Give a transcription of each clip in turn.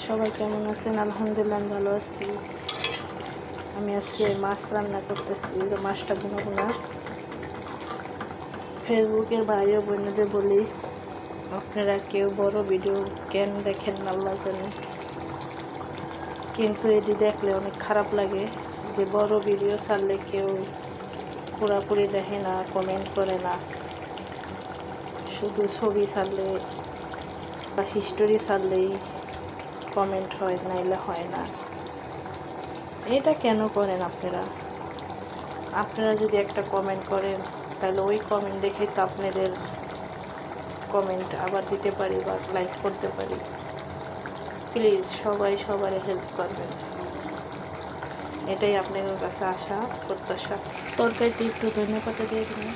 সবাই কেমন আছেন? আলহামদুলিল্লাহ আমি ভালো আছি। আমি আজকে মাছ রান্না করতেছি। মাছটা ভুনা ভুনা। ফেসবুকের ভাই ও বোনদের বলি, আপনারা কেউ বড় ভিডিও কেন দেখেন না আল্লাহ জানে, কিন্তু এটি দেখলে অনেক খারাপ লাগে যে বড় ভিডিও ছাড়লে কেউ পুরাপুরি দেখে না, কমেন্ট করে না। শুধু ছবি ছাড়লে বা হিস্টোরি ছাড়লেই কমেন্ট হয়, নাইলে হয় না। এটা কেন করেন আপনারা? আপনারা যদি একটা কমেন্ট করেন তাহলে ওই কমেন্ট দেখেই তো আপনাদের কমেন্ট আবার দিতে পারি বা লাইক করতে পারি। প্লিজ সবাই সবার হেল্প করবেন, এটাই আপনাদের কাছে আশা প্রত্যাশা। তরকারিতে একটু ধন্যবাদ দিয়ে দিন।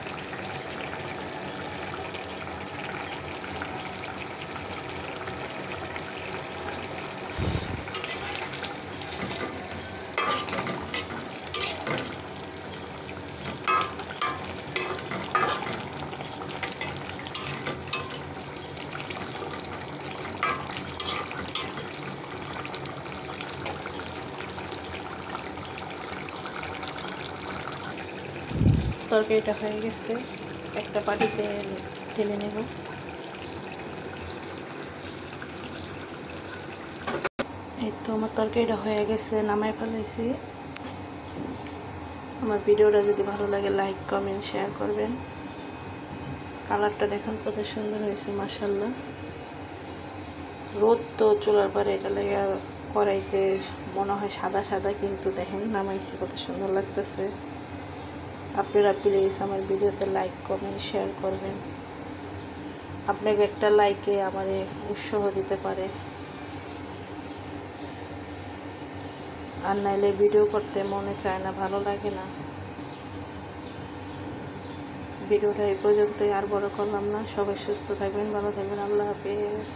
তরকারিটা হয়ে গেছে, একটা বাটিতে ঢেলে নেব। এই তো আমার তরকারিটা হয়ে গেছে, নামায় ফেলাইছি। আমার ভিডিওটা যদি ভালো লাগে লাইক কমেন্ট শেয়ার করবেন। কালারটা দেখুন কত সুন্দর হয়েছে মাশাআল্লাহ। রোদ তো চুলার পরে, এটা লেগে কড়াইতে মনে হয় সাদা সাদা, কিন্তু দেখেন নামাইছি কত সুন্দর লাগতেছে। আপনারা প্লিজ আমার ভিডিওতে লাইক কমেন্ট শেয়ার করবেন। আপনাকে একটা লাইকে আমার উৎসাহ দিতে পারে, আর নাইলে ভিডিও করতে মনে চায় না, ভালো লাগে না। ভিডিওটা এই পর্যন্তই, আর বড় করলাম না। সবাই সুস্থ থাকবেন, ভালো থাকবেন। আল্লাহ হাফেজ।